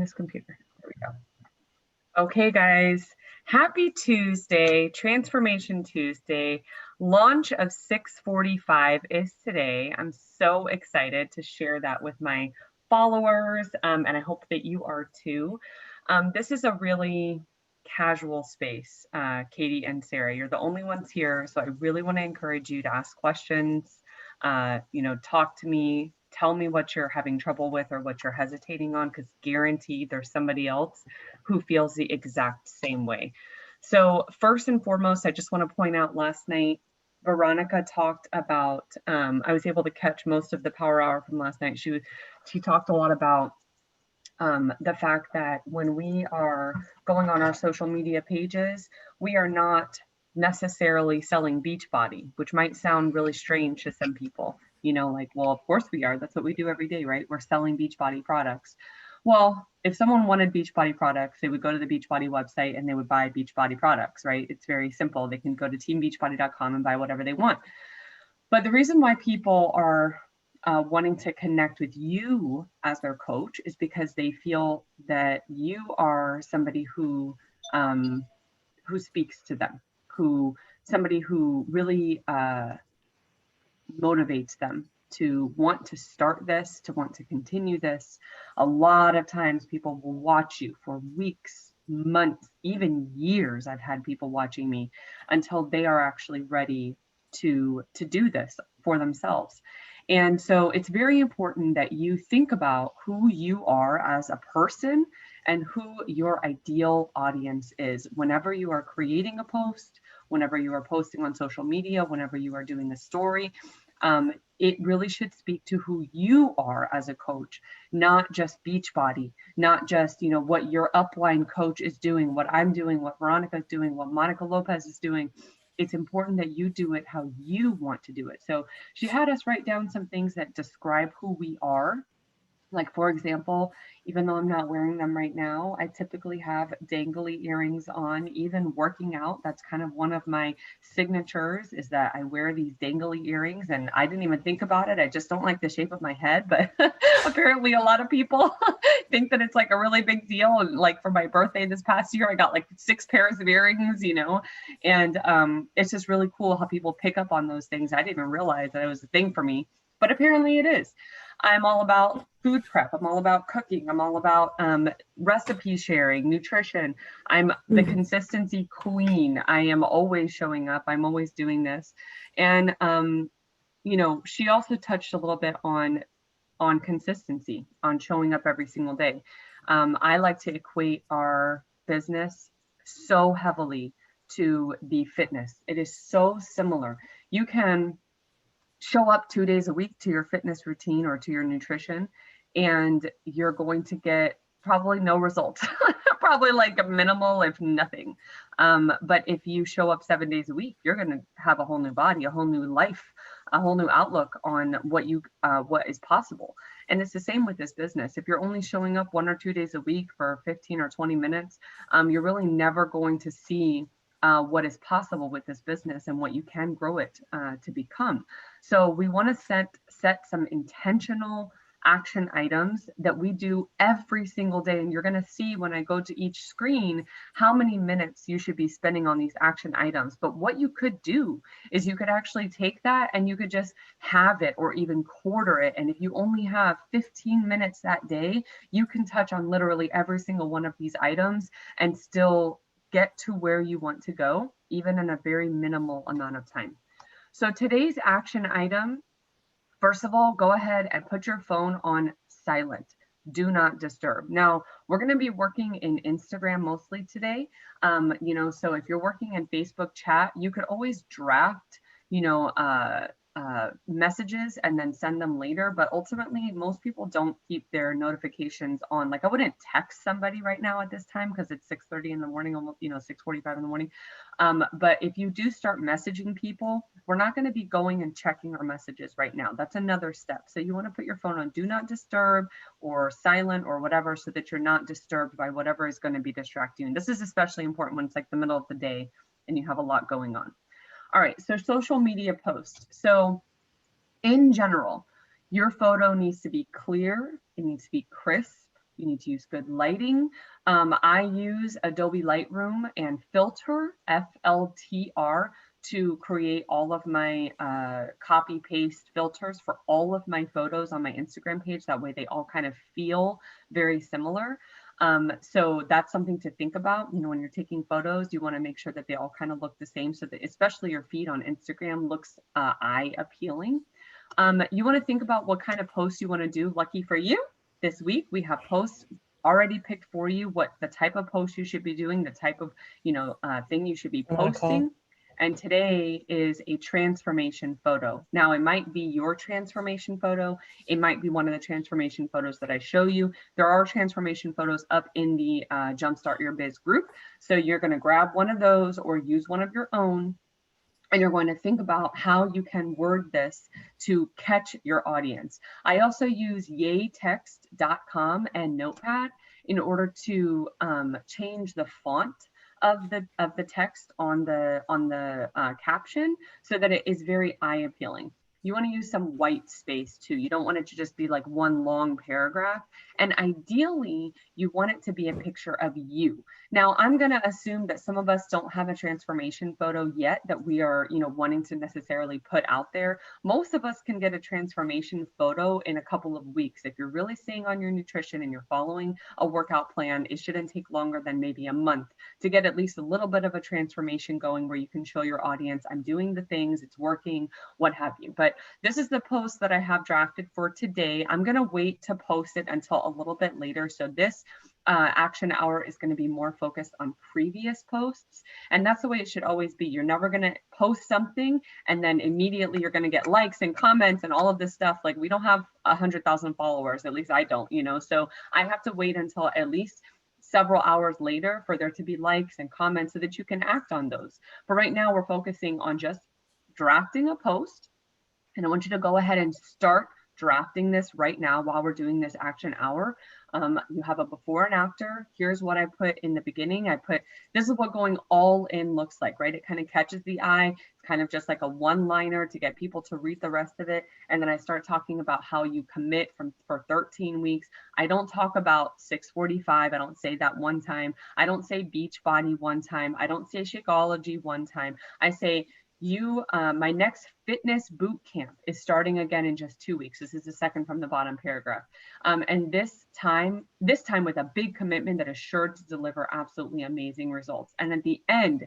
this computer. There we go. Okay, guys, happy Tuesday, Transformation Tuesday. Launch of 645 is today. I'm so excited to share that with my followers, and I hope that you are too. This is a really casual space, Katie and Sarah. You're the only ones here, so I really want to encourage you to ask questions, talk to me, tell me what you're having trouble with or what you're hesitating on, because guaranteed there's somebody else who feels the exact same way. So first and foremost, I just want to point out last night, Veronica talked about, I was able to catch most of the power hour from last night. She talked a lot about the fact that when we are going on our social media pages, we are not necessarily selling Beachbody, which might sound really strange to some people. Well, of course we are. That's what we do every day, right? We're selling Beachbody products. Well, if someone wanted Beachbody products, they would go to the Beachbody website and they would buy Beachbody products, right? It's very simple. They can go to teambeachbody.com and buy whatever they want. But the reason why people are wanting to connect with you as their coach is because they feel that you are somebody who speaks to them, somebody who really motivates them to want to start this, to want to continue this. A lot of times people will watch you for weeks, months, even years. I've had people watching me until they are actually ready to do this for themselves. And so it's very important that you think about who you are as a person and who your ideal audience is whenever you are creating a post, whenever you are posting on social media, whenever you are doing a story. It really should speak to who you are as a coach, not just Beachbody, not just, what your upline coach is doing, what I'm doing, what Veronica is doing, what Monica Lopez is doing. It's important that you do it how you want to do it. So she had us write down some things that describe who we are. Like, for example, even though I'm not wearing them right now, I typically have dangly earrings on, even working out. That's kind of one of my signatures, is that I wear these dangly earrings, and I didn't even think about it. I just don't like the shape of my head, but apparently a lot of people think that it's like a really big deal. And like for my birthday this past year, I got like 6 pairs of earrings, and it's just really cool how people pick up on those things. I didn't even realize that it was a thing for me, but apparently it is. I'm all about food prep. I'm all about cooking. I'm all about recipe sharing, nutrition. I'm the consistency queen. I am always showing up. I'm always doing this. And, she also touched a little bit on consistency, on showing up every single day. I like to equate our business so heavily to the fitness. It is so similar. You can show up 2 days a week to your fitness routine or to your nutrition, and you're going to get probably no results, probably like a minimal, if nothing. But if you show up 7 days a week, you're going to have a whole new body, a whole new life, a whole new outlook on what is possible. And it's the same with this business. If you're only showing up 1 or 2 days a week for 15 or 20 minutes, you're really never going to see what is possible with this business and what you can grow it to become. So we want to set some intentional action items that we do every single day. And you're going to see when I go to each screen how many minutes you should be spending on these action items. But what you could do is you could actually take that and you could just have it or even quarter it. And if you only have 15 minutes that day, you can touch on literally every single one of these items and still get to where you want to go, even in a very minimal amount of time. So today's action item, first of all, go ahead and put your phone on silent. Do not disturb. Now, we're going to be working in Instagram mostly today. So if you're working in Facebook chat, you could always draft, messages and then send them later. But ultimately, most people don't keep their notifications on. Like, I wouldn't text somebody right now at this time because it's 6:30 in the morning, almost 6:45 in the morning. But if you do start messaging people, we're not going to be going and checking our messages right now. That's another step. So you want to put your phone on do not disturb or silent or whatever, so that you're not disturbed by whatever is going to be distracting you. And this is especially important when it's like the middle of the day and you have a lot going on. All right, so social media posts. So in general, your photo needs to be clear, it needs to be crisp, You need to use good lighting. I use Adobe Lightroom and Filter, FLTR, to create all of my copy paste filters for all of my photos on my Instagram page. That way they all kind of feel very similar. So that's something to think about. You know, when you're taking photos, you want to make sure that they all kind of look the same, so that especially your feed on Instagram looks eye appealing. You want to think about what kind of posts you want to do. Lucky for you, this week we have posts already picked for you, what the type of post you should be doing, the type of, you know, thing you should be posting. And today is a transformation photo. Now, it might be your transformation photo. It might be one of the transformation photos that I show you. There are transformation photos up in the Jumpstart Your Biz group. So you're going to grab one of those or use one of your own. And you're going to think about how you can word this to catch your audience. I also use yaytext.com and Notepad in order to change the font of the text on the caption, so that it is very eye appealing. You want to use some white space too. You don't want it to just be like one long paragraph. And ideally, you want it to be a picture of you. Now, I'm going to assume that some of us don't have a transformation photo yet that we are, you know, wanting to necessarily put out there. Most of us can get a transformation photo in a couple of weeks. If you're really staying on your nutrition and you're following a workout plan, it shouldn't take longer than maybe a month to get at least a little bit of a transformation going, where you can show your audience, I'm doing the things, it's working, what have you. But this is the post that I have drafted for today. I'm going to wait to post it until a little bit later. So this action hour is going to be more focused on previous posts. And that's the way it should always be. You're never going to post something and then immediately you're going to get likes and comments and all of this stuff. Like, we don't have 100,000 followers, at least I don't, you know, so I have to wait until at least several hours later for there to be likes and comments so that you can act on those. But right now we're focusing on just drafting a post. And I want you to go ahead and start drafting this right now while we're doing this action hour. You have a before and after. Here's what I put in the beginning. I put, this is what going all in looks like, right? It kind of catches the eye. It's kind of just like a one-liner to get people to read the rest of it. And then I start talking about how you commit for 13 weeks. I don't talk about 645. I don't say that one time. I don't say Beachbody one time. I don't say Shakeology one time. I say, my next fitness boot camp is starting again in just 2 weeks. This is the second from the bottom paragraph. And this time with a big commitment that is sure to deliver absolutely amazing results. And at the end,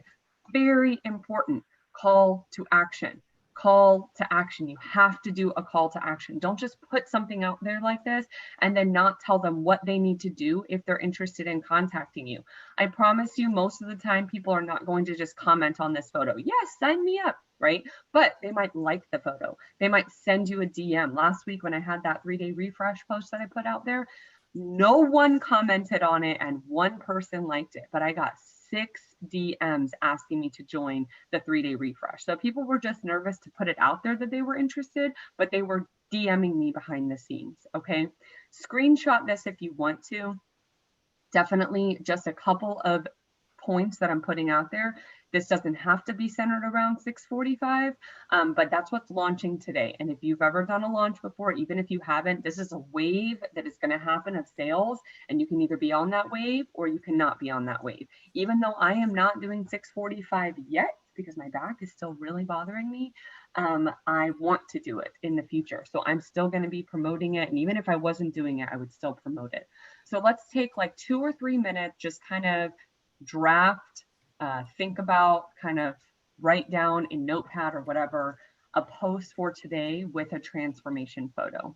very important, call to action. Call to action. You have to do a call to action. Don't just put something out there like this and then not tell them what they need to do if they're interested in contacting you. I promise you, most of the time, people are not going to just comment on this photo. Yes, sign me up, right? But they might like the photo. They might send you a DM. Last week when I had that 3-day refresh post that I put out there, no one commented on it and one person liked it, but I got 6 DMs asking me to join the 3-day refresh. So people were just nervous to put it out there that they were interested, but they were DMing me behind the scenes. Okay. Screenshot this if you want to. Definitely just a couple of points that I'm putting out there. This doesn't have to be centered around 645, but that's what's launching today. And if you've ever done a launch before, even if you haven't, this is a wave that is going to happen of sales, and you can either be on that wave or you cannot be on that wave. Even though I am not doing 645 yet, because my back is still really bothering me, I want to do it in the future. So I'm still going to be promoting it. And even if I wasn't doing it, I would still promote it. So let's take like 2 or 3 minutes, just kind of draft, think about, kind of write down in Notepad or whatever, a post for today with a transformation photo.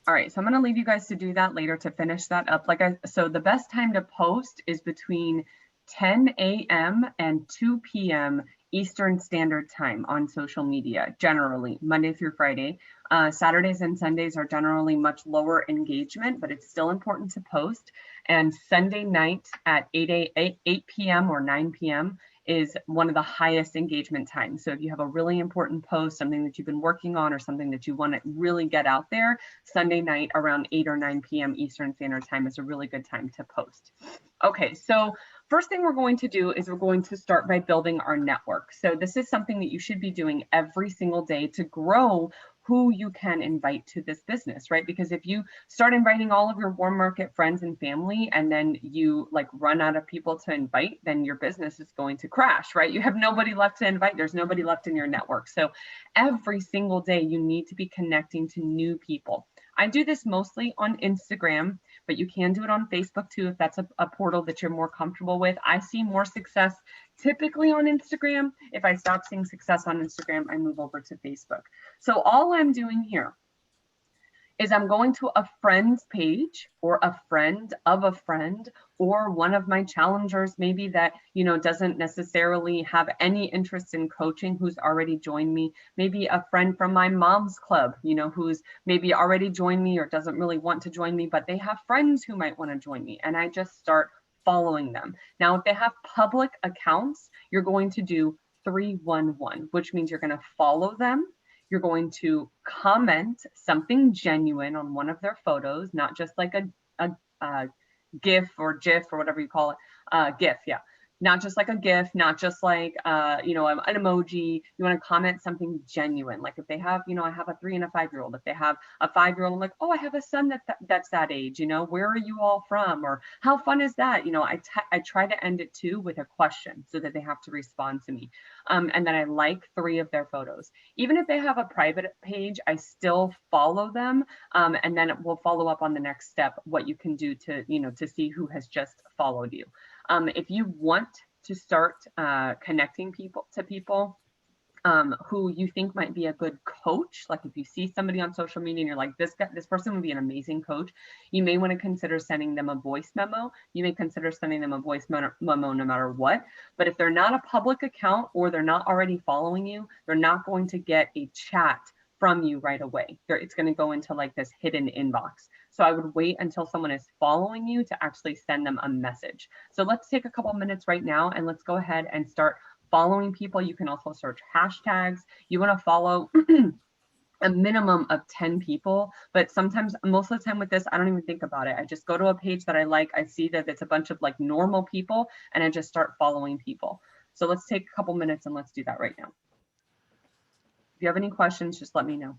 All right, so I'm going to leave you guys to do that later to finish that up. So the best time to post is between 10 a.m. and 2 p.m. Eastern Standard Time on social media, generally Monday through Friday. Saturdays and Sundays are generally much lower engagement, but it's still important to post. And Sunday night at 8 p.m. or 9 p.m. is one of the highest engagement times. So if you have a really important post, something that you've been working on or something that you want to really get out there, Sunday night around 8 or 9 p.m. Eastern Standard Time is a really good time to post. Okay, so first thing we're going to do is we're going to start by building our network. So this is something that you should be doing every single day to grow who you can invite to this business, right? Because if you start inviting all of your warm market friends and family and then you like run out of people to invite, then your business is going to crash, right? You have nobody left to invite. There's nobody left in your network. So every single day you need to be connecting to new people. I do this mostly on Instagram, but you can do it on Facebook too if that's a portal that you're more comfortable with. I see more success typically on Instagram. If I stop seeing success on Instagram, I move over to Facebook. So all I'm doing here is I'm going to a friend's page or a friend of a friend or one of my challengers maybe that, you know, doesn't necessarily have any interest in coaching, who's already joined me, maybe a friend from my mom's club, you know, who's maybe already joined me or doesn't really want to join me, but they have friends who might want to join me. And I just start following them. Now, if they have public accounts, you're going to do 311, which means you're going to follow them. You're going to comment something genuine on one of their photos, not just like a GIF or GIF or whatever you call it. GIF, yeah. Not just like a GIF, not just like, you know, an emoji. You want to comment something genuine. Like if they have, you know, I have a 3 and a 5-year-old. If they have a 5-year-old, I'm like, oh, I have a son that's that age. You know, where are you all from? Or how fun is that? You know, I try to end it too with a question so that they have to respond to me. And then I like 3 of their photos. Even if they have a private page, I still follow them. And then we'll follow up on the next step, what you can do to, you know, to see who has just followed you. If you want to start connecting people to people who you think might be a good coach, like if you see somebody on social media and you're like, this person would be an amazing coach, you may want to consider sending them a voice memo. You may consider sending them a voice memo no matter what. But if they're not a public account or they're not already following you, they're not going to get a chat from you right away. It's going to go into like this hidden inbox. So I would wait until someone is following you to actually send them a message. So let's take a couple minutes right now and let's go ahead and start following people. You can also search hashtags. You want to follow a minimum of 10 people, but sometimes, most of the time with this, I don't even think about it. I just go to a page that I like. I see that it's a bunch of like normal people and I just start following people. So let's take a couple minutes and let's do that right now. If you have any questions, just let me know.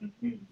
Mhm.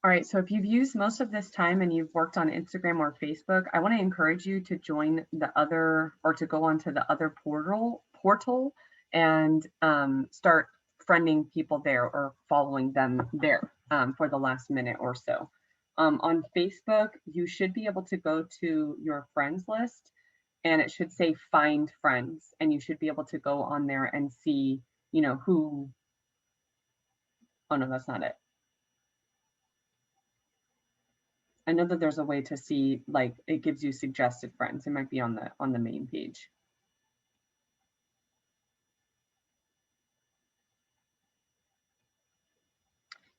All right, so if you've used most of this time and you've worked on Instagram or Facebook, I want to encourage you to join the other or to go onto the other portal and start friending people there or following them there for the last minute or so. On Facebook, you should be able to go to your friends list and it should say find friends, and you should be able to go on there and see, who Oh no, that's not it. I know that there's a way to see, like, it gives you suggested friends. It might be on the main page.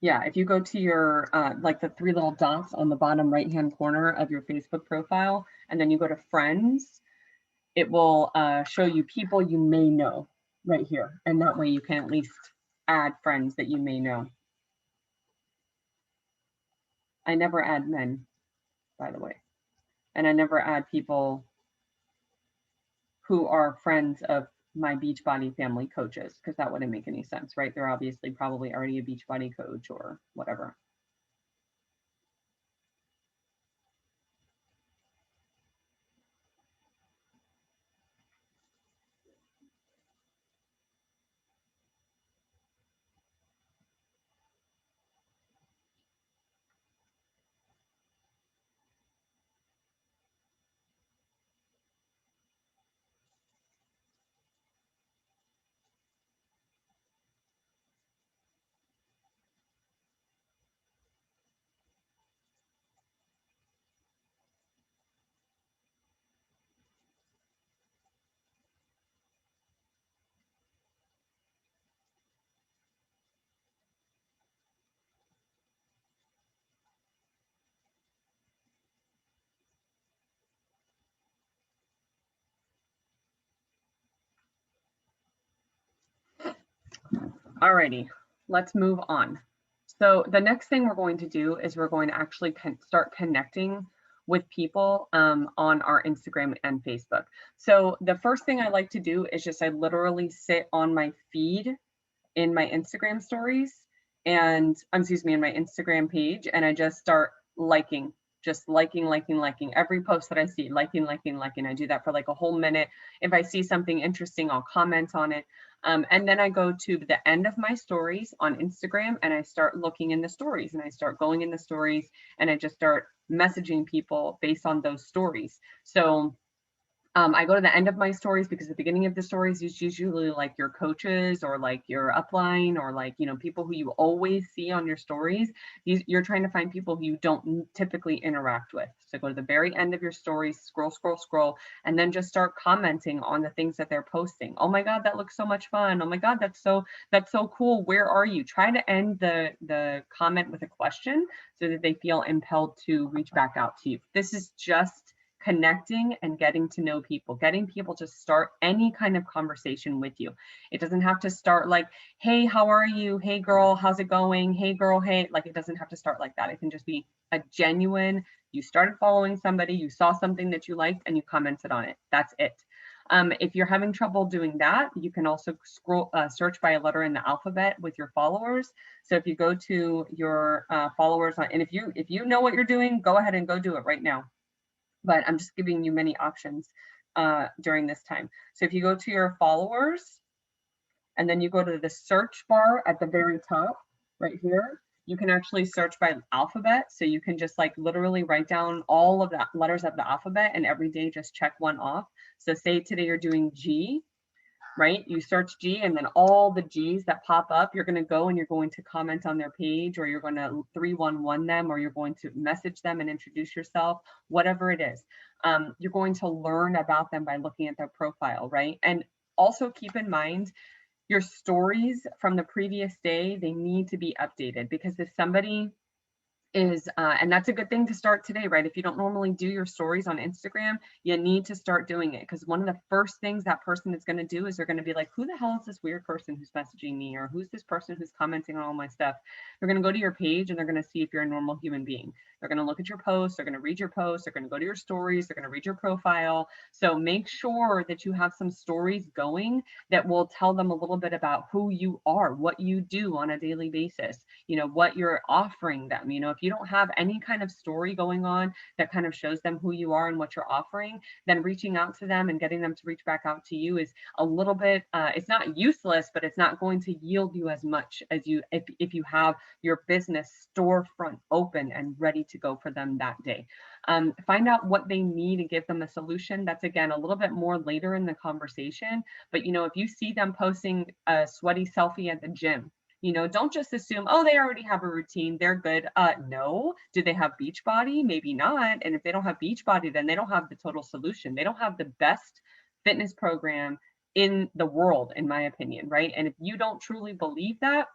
Yeah, if you go to your like the three little dots on the bottom right hand corner of your Facebook profile, and then you go to friends, it will show you people you may know right here. And that way you can at least add friends that you may know. I never add men, by the way. And I never add people who are friends of my Beachbody family coaches, because that wouldn't make any sense, right? They're obviously probably already a Beachbody coach or whatever. Alrighty, let's move on. So the next thing we're going to do is we're going to actually start connecting with people on our Instagram and Facebook. So the first thing I like to do is just I literally sit on my feed in my Instagram stories and excuse me, in my Instagram page, and I just start liking, just liking every post that I see, liking. I do that for like a whole minute. If I see something interesting, I'll comment on it. And then I go to the end of my stories on Instagram and I start looking in the stories and I start going in the stories and I just start messaging people based on those stories. So I go to the end of my stories because the beginning of the stories is usually like your coaches or like your upline or like, you know, people who you always see on your stories. You're trying to find people who you don't typically interact with. So go to the very end of your stories, scroll, and then just start commenting on the things that they're posting. Oh my God, that looks so much fun. Oh my God, that's so cool. Where are you? Try to end the comment with a question so that they feel impelled to reach back out to you. This is just connecting and getting to know people, getting people to start any kind of conversation with you. It doesn't have to start like, hey, how are you? Hey, girl, how's it going? Hey, girl, hey. Like, it doesn't have to start like that. It can just be a genuine, you started following somebody, you saw something that you liked, and you commented on it. That's it. If you're having trouble doing that, you can also search by a letter in the alphabet with your followers. So if you go to your followers, and if you know what you're doing, go ahead and go do it right now. But I'm just giving you many options during this time. So if you go to your followers and then you go to the search bar at the very top right here, you can actually search by alphabet. So you can just like literally write down all of the letters of the alphabet and every day just check one off. So say today you're doing G, right? You search G and then all the G's that pop up, you're going to go and you're going to comment on their page, or you're going to 311 them, or you're going to message them and introduce yourself, whatever it is. You're going to learn about them by looking at their profile, right? And also keep in mind, your stories from the previous day, they need to be updated, because if somebody is and that's a good thing to start today, right? If you don't normally do your stories on Instagram, you need to start doing it, because one of the first things that person is going to do is they're going to be like, who the hell is this weird person who's messaging me, or who's this person who's commenting on all my stuff? They're going to go to your page and they're going to see if you're a normal human being. They're going to look at your posts, they're going to read your posts, they're going to go to your stories, they're going to read your profile. So make sure that you have some stories going that will tell them a little bit about who you are, what you do on a daily basis, you know, what you're offering them. You know, if you don't have any kind of story going on that kind of shows them who you are and what you're offering, then reaching out to them and getting them to reach back out to you is a little bit, it's not useless, but it's not going to yield you as much as you, if you have your business storefront open and ready to go for them that day. Find out what they need and give them a solution. That's again a little bit more later in the conversation. But you know, if you see them posting a sweaty selfie at the gym, You know, don't just assume, oh, they already have a routine, they're good. No. Do they have Beachbody? Maybe not. And if they don't have Beachbody, then they don't have the total solution. They don't have the best fitness program in the world, in my opinion, right? And if you don't truly believe that,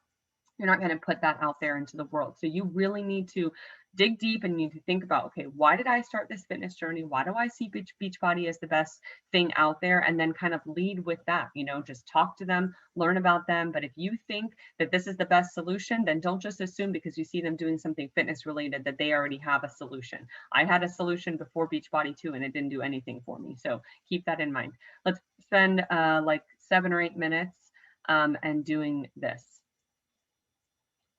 you're not going to put that out there into the world. So you really need to dig deep and you need to think about, okay, why did I start this fitness journey? Why do I see Beachbody as the best thing out there? And then kind of lead with that, you know, just talk to them, learn about them. But if you think that this is the best solution, then don't just assume because you see them doing something fitness related that they already have a solution. I had a solution before Beachbody too, and it didn't do anything for me. So keep that in mind. Let's spend like 7 or 8 minutes and doing this.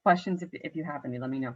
Questions, if you have any, let me know.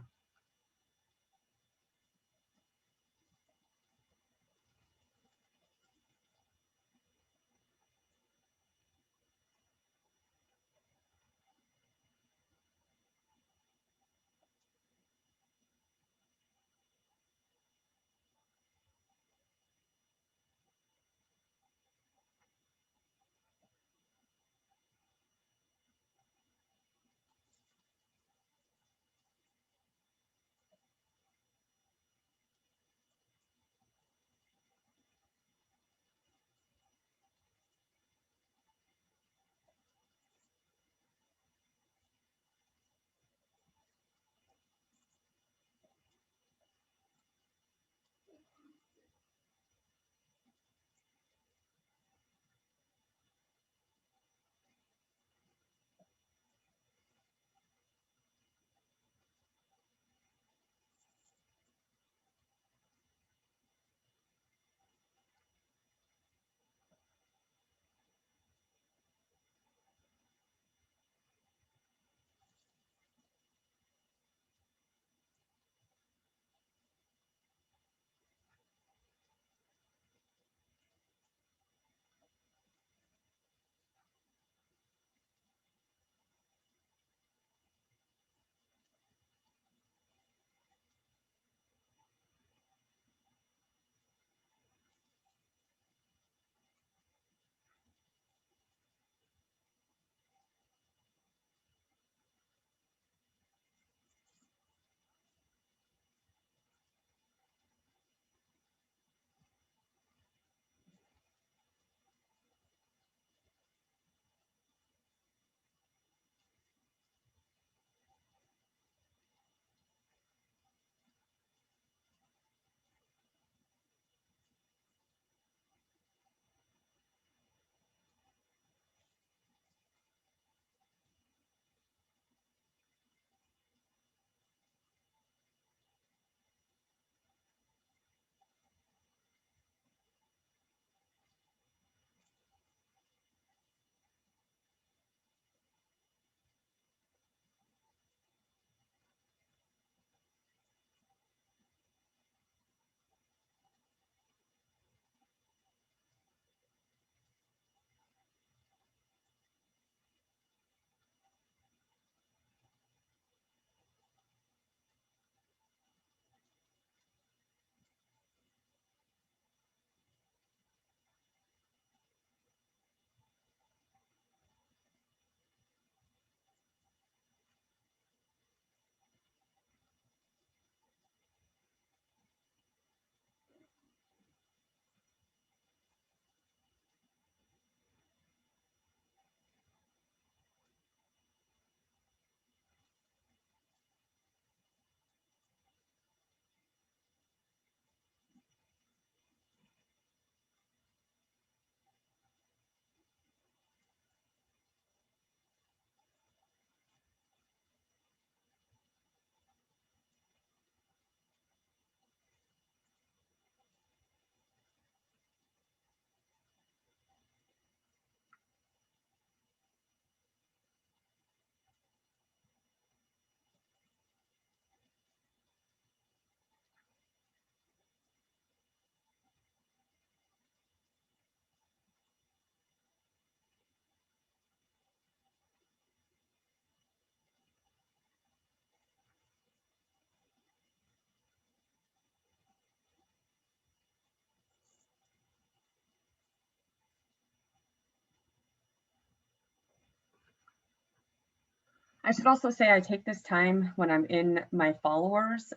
I should also say I take this time when I'm in my followers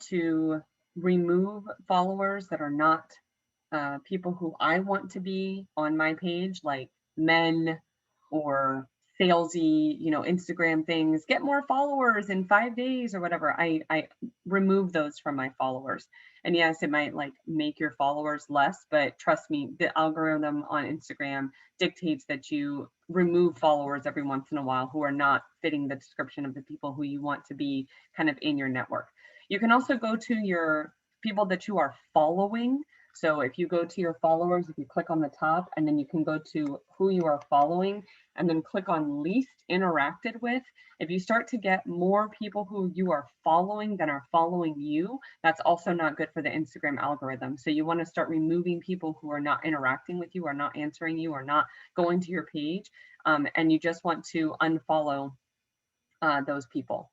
to remove followers that are not people who I want to be on my page, like men or salesy, Instagram things, get more followers in 5 days or whatever. I remove those from my followers. And yes, it might like make your followers less, but trust me, the algorithm on Instagram dictates that you remove followers every once in a while who are not fitting the description of the people who you want to be kind of in your network. You can also go to your people that you are following. So if you go to your followers, if you click on the top, and then you can go to who you are following and then click on least interacted with. If you start to get more people who you are following than are following you, that's also not good for the Instagram algorithm. So you want to start removing people who are not interacting with you, or not answering you, or not going to your page. And you just want to unfollow those people.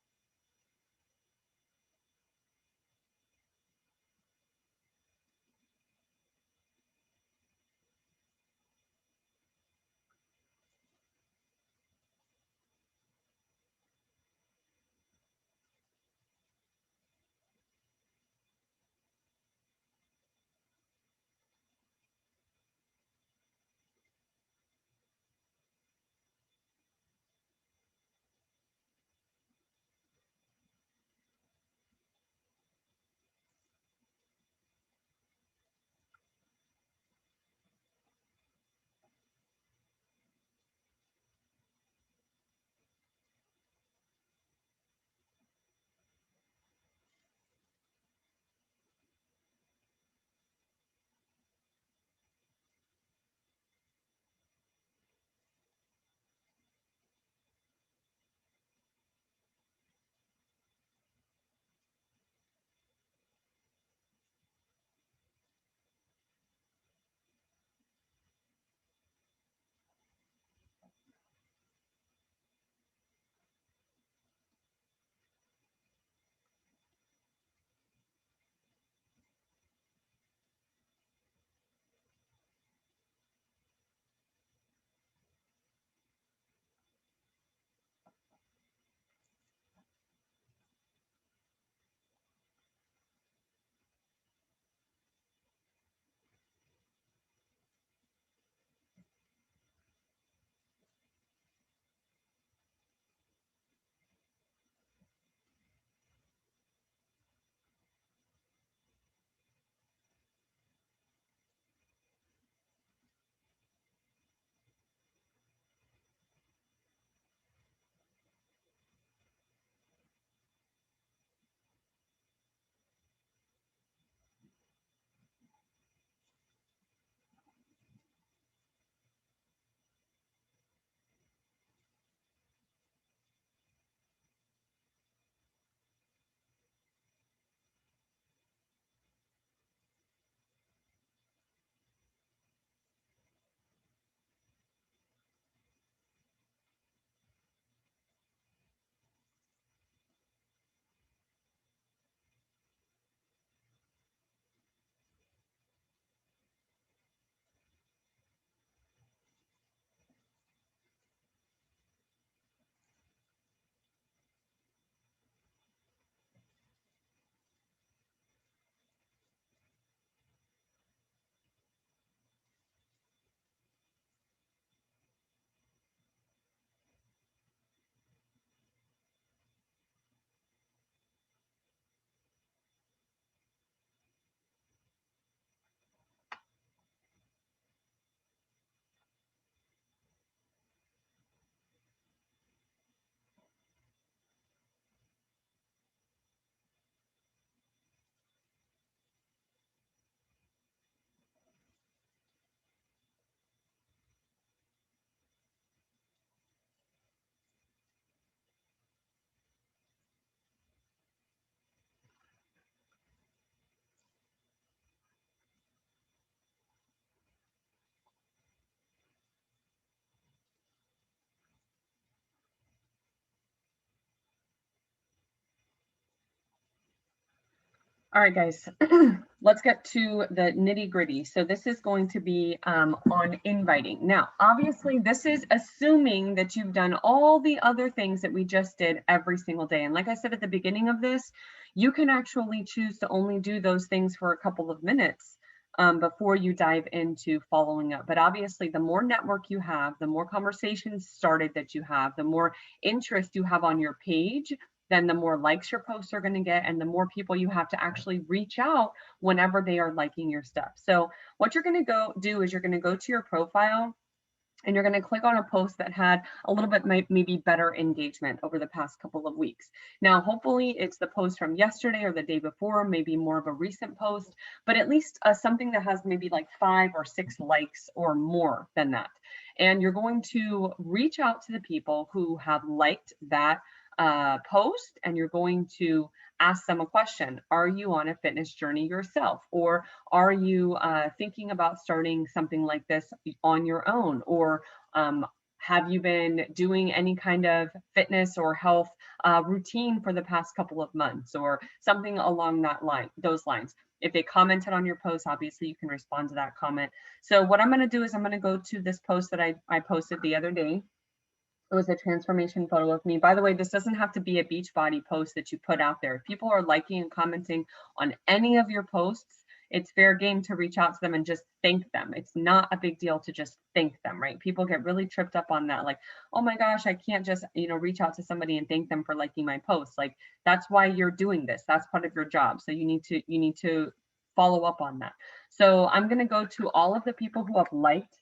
All right, guys, let's get to the nitty gritty. So this is going to be on inviting. Now, obviously, this is assuming that you've done all the other things that we just did every single day. And like I said at the beginning of this, you can actually choose to only do those things for a couple of minutes before you dive into following up. But obviously, the more network you have, the more conversations started that you have, the more interest you have on your page, then the more likes your posts are going to get and the more people you have to actually reach out whenever they are liking your stuff. So what you're going to go do is you're going to go to your profile and you're going to click on a post that had a little bit maybe better engagement over the past couple of weeks. Now, hopefully it's the post from yesterday or the day before, maybe more of a recent post, but at least something that has maybe like 5 or 6 likes or more than that. And you're going to reach out to the people who have liked that post, and you're going to ask them a question. Are you on a fitness journey yourself? Or are you thinking about starting something like this on your own? Or have you been doing any kind of fitness or health routine for the past couple of months, or something along those lines? If they commented on your post, obviously you can respond to that comment. So what I'm going to do is I'm going to go to this post that I posted the other day. It was a transformation photo of me. By the way, this doesn't have to be a Beachbody post that you put out there. If people are liking and commenting on any of your posts, it's fair game to reach out to them and just thank them. It's not a big deal to just thank them, right? People get really tripped up on that. Like, oh my gosh, I can't just, reach out to somebody and thank them for liking my post. Like, that's why you're doing this. That's part of your job. So you need to follow up on that. So I'm going to go to all of the people who have liked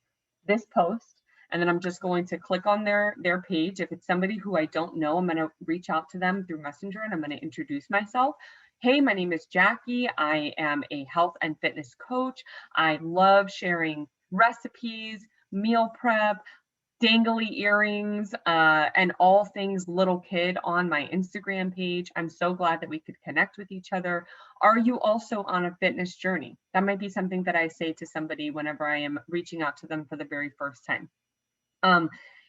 this post, and then I'm just going to click on their page. If it's somebody who I don't know, I'm going to reach out to them through Messenger and I'm going to introduce myself. Hey, my name is Jackie. I am a health and fitness coach. I love sharing recipes, meal prep, dangly earrings, and all things little kid on my Instagram page. I'm so glad that we could connect with each other. Are you also on a fitness journey? That might be something that I say to somebody whenever I am reaching out to them for the very first time.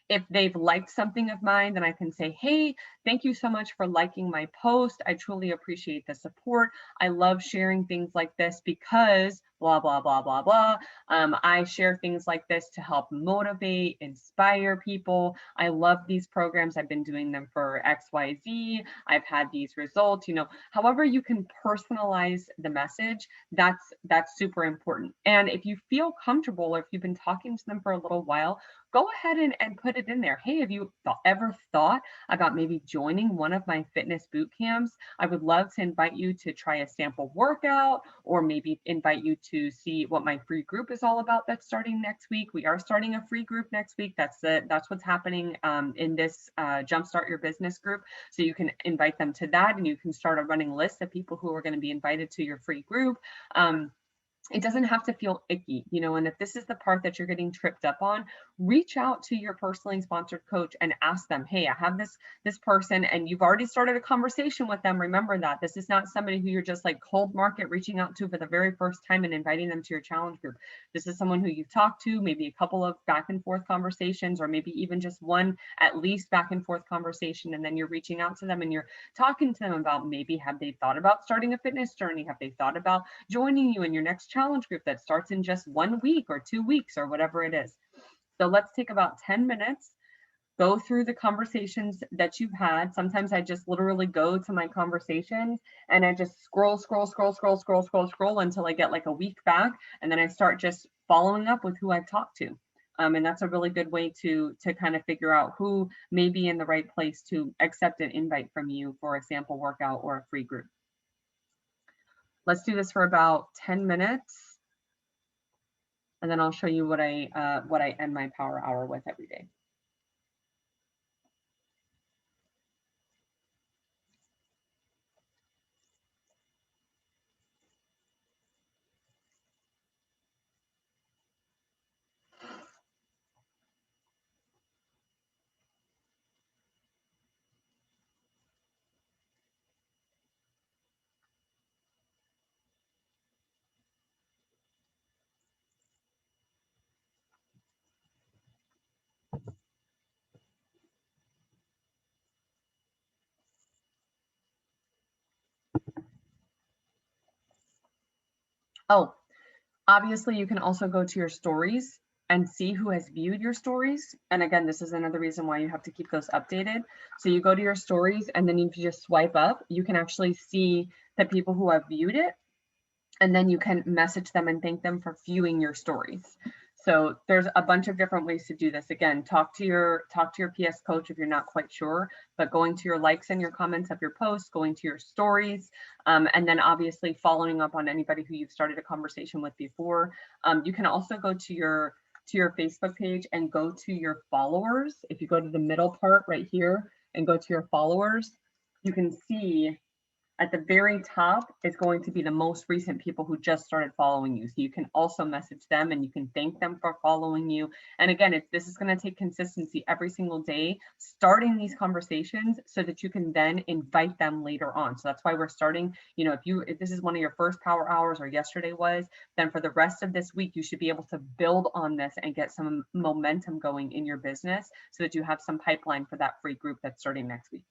If they've liked something of mine, then I can say, hey, thank you so much for liking my post. I truly appreciate the support. I love sharing things like this because blah, blah, blah, blah, blah. I share things like this to help motivate, inspire people. I love these programs. I've been doing them for XYZ. I've had these results, however you can personalize the message, that's super important. And if you feel comfortable, or if you've been talking to them for a little while, go ahead and put it in there. Hey, have you ever thought about maybe joining one of my fitness boot camps? I would love to invite you to try a sample workout, or maybe invite you to see what my free group is all about that's starting next week. We are starting a free group next week. That's what's happening in this Jumpstart Your Business group. So you can invite them to that, and you can start a running list of people who are going to be invited to your free group. It doesn't have to feel icky, and if this is the part that you're getting tripped up on, reach out to your personally sponsored coach and ask them, hey, I have this person, and you've already started a conversation with them. Remember that this is not somebody who you're just like cold market reaching out to for the very first time and inviting them to your challenge group. This is someone who you've talked to, maybe a couple of back and forth conversations, or maybe even just one at least back and forth conversation, and then you're reaching out to them and you're talking to them about, maybe have they thought about starting a fitness journey? Have they thought about joining you in your next challenge group that starts in just 1 week or 2 weeks or whatever it is? So let's take about 10 minutes, go through the conversations that you've had. Sometimes I just literally go to my conversations and I just scroll until I get like a week back. And then I start just following up with who I've talked to. And that's a really good way to kind of figure out who may be in the right place to accept an invite from you for a sample workout or a free group. Let's do this for about 10 minutes. And then I'll show you what I end my power hour with every day. Oh, obviously, you can also go to your stories and see who has viewed your stories. And again, this is another reason why you have to keep those updated. So you go to your stories and then if you just swipe up, you can actually see the people who have viewed it. And then you can message them and thank them for viewing your stories. So there's a bunch of different ways to do this. Again, talk to your PS coach if you're not quite sure, but going to your likes and your comments of your posts, going to your stories, and then obviously following up on anybody who you've started a conversation with before. You can also go to your Facebook page and go to your followers. If you go to the middle part right here and go to your followers, you can see at the very top is going to be the most recent people who just started following you. So you can also message them and you can thank them for following you. And again, this is going to take consistency every single day, starting these conversations so that you can then invite them later on. So that's why we're starting, if this is one of your first power hours or yesterday was, then for the rest of this week, you should be able to build on this and get some momentum going in your business so that you have some pipeline for that free group that's starting next week.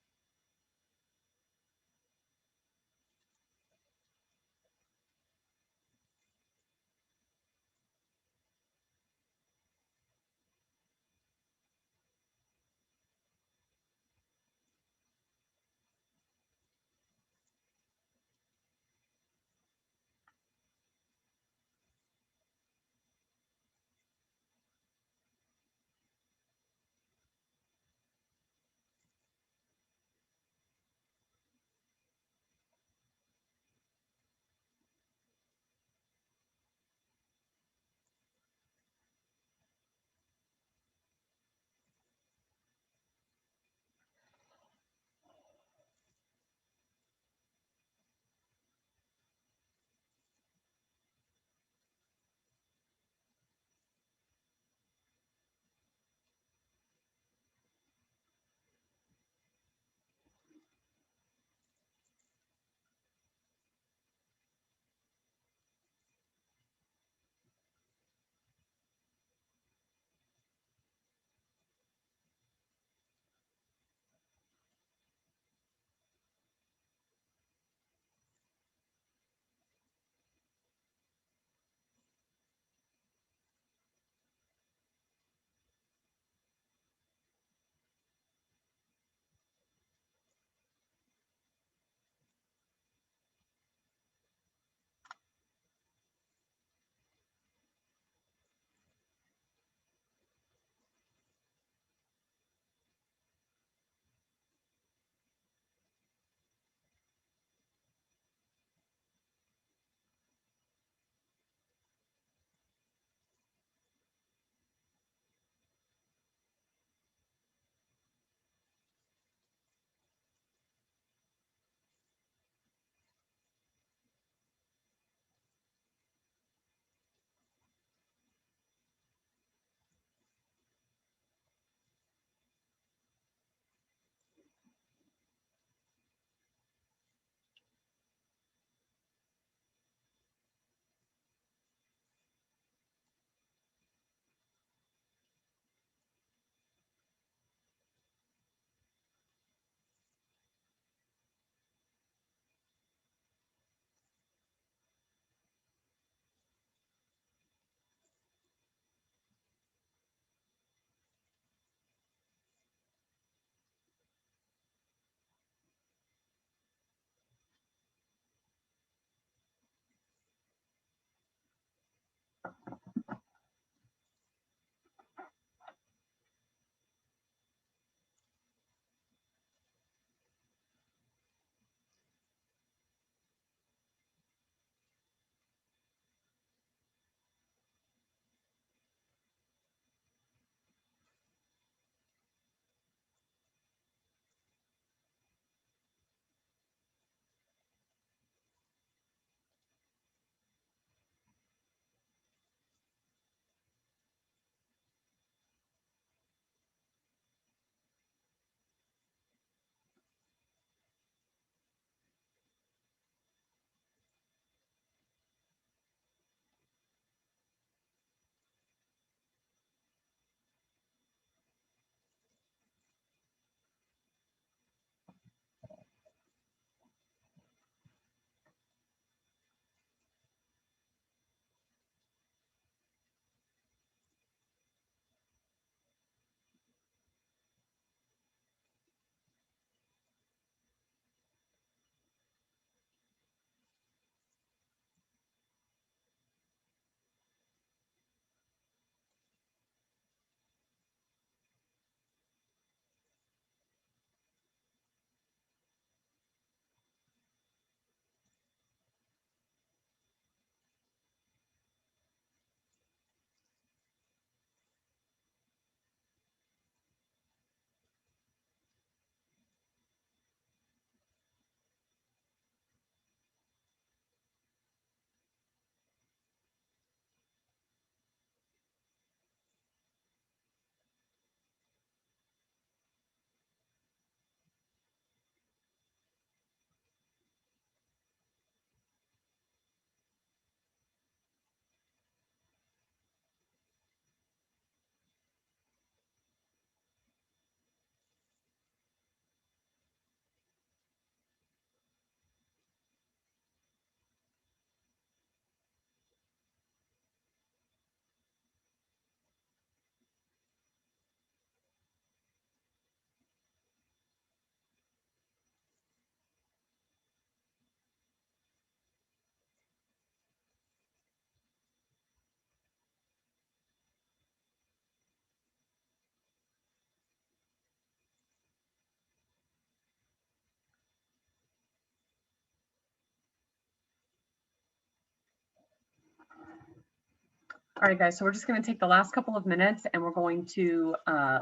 All right, guys, so we're just going to take the last couple of minutes and we're going to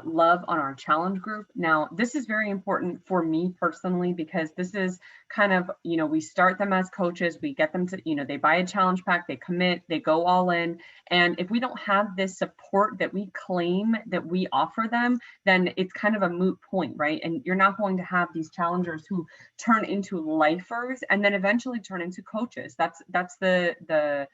love on our challenge group. Now, this is very important for me personally because this is kind of, we start them as coaches, we get them to, they buy a challenge pack, they commit, they go all in. And if we don't have this support that we claim that we offer them, then it's kind of a moot point, right? And you're not going to have these challengers who turn into lifers and then eventually turn into coaches. That's the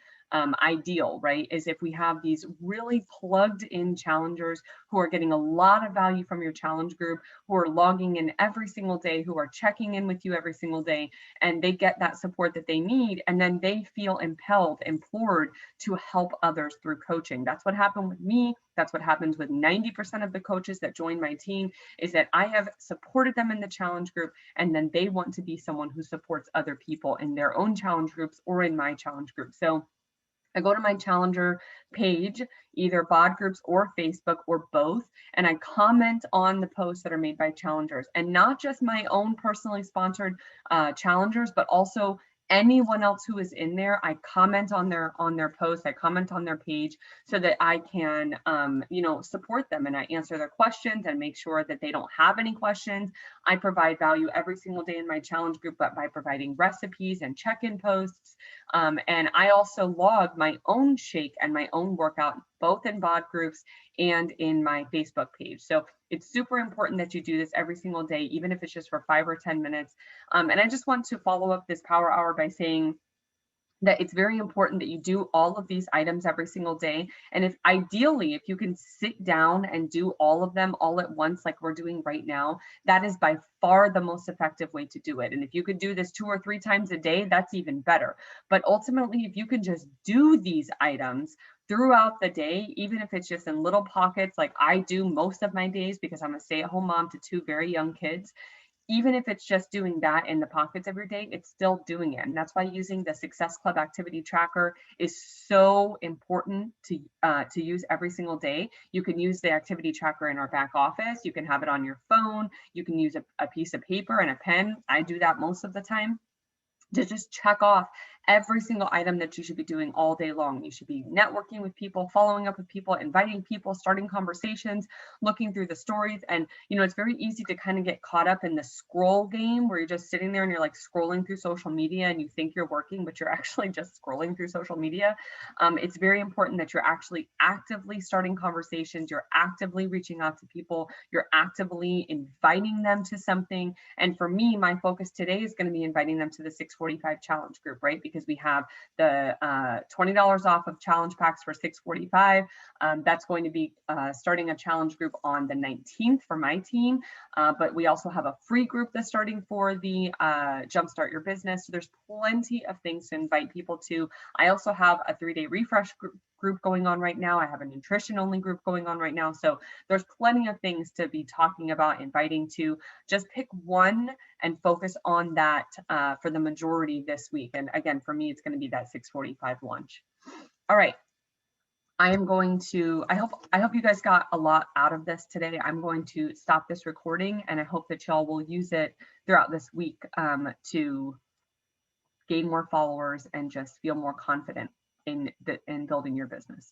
ideal, right? Is if we have these really plugged in challengers who are getting a lot of value from your challenge group, who are logging in every single day, who are checking in with you every single day, and they get that support that they need. And then they feel implored to help others through coaching. That's what happened with me. That's what happens with 90% of the coaches that join my team, is that I have supported them in the challenge group, and then they want to be someone who supports other people in their own challenge groups or in my challenge group. So I go to my challenger page, either BOD groups or Facebook or both, and I comment on the posts that are made by challengers, and not just my own personally sponsored challengers, but also anyone else who is in there. I comment on their post, I comment on their page so that I can support them, and I answer their questions and make sure that they don't have any questions. I provide value every single day in my challenge group, but by providing recipes and check-in posts. And I also log my own shake and my own workout, both in BOD groups and in my Facebook page. So it's super important that you do this every single day, even if it's just for 5 or 10 minutes. And I just want to follow up this power hour by saying that it's very important that you do all of these items every single day. And if ideally, if you can sit down and do all of them all at once, like we're doing right now, that is by far the most effective way to do it. And if you could do this 2 or 3 times a day, that's even better. But ultimately, if you can just do these items throughout the day, even if it's just in little pockets, like I do most of my days because I'm a stay-at-home mom to 2 very young kids, even if it's just doing that in the pockets of your day, it's still doing it. And that's why using the Success Club activity tracker is so important to use every single day. You can use the activity tracker in our back office. You can have it on your phone. You can use a piece of paper and a pen. I do that most of the time, to just check off every single item that you should be doing all day long. You should be networking with people, following up with people, inviting people, starting conversations, looking through the stories. And, it's very easy to kind of get caught up in the scroll game where you're just sitting there and you're like scrolling through social media and you think you're working, but you're actually just scrolling through social media. It's very important that you're actually actively starting conversations. You're actively reaching out to people. You're actively inviting them to something. And for me, my focus today is going to be inviting them to the 645 challenge group, right? Because we have the $20 off of challenge packs for 645. That's going to be starting a challenge group on the 19th for my team. But we also have a free group that's starting for the Jumpstart Your Business. So there's plenty of things to invite people to. I also have a 3-day refresh group going on right now. I have a nutrition only group going on right now. So there's plenty of things to be talking about, inviting to. Just pick one and focus on that for the majority this week. And again, for me, it's going to be that 645 launch. All right. I hope you guys got a lot out of this today. I'm going to stop this recording, and I hope that y'all will use it throughout this week to gain more followers and just feel more confident in building your business.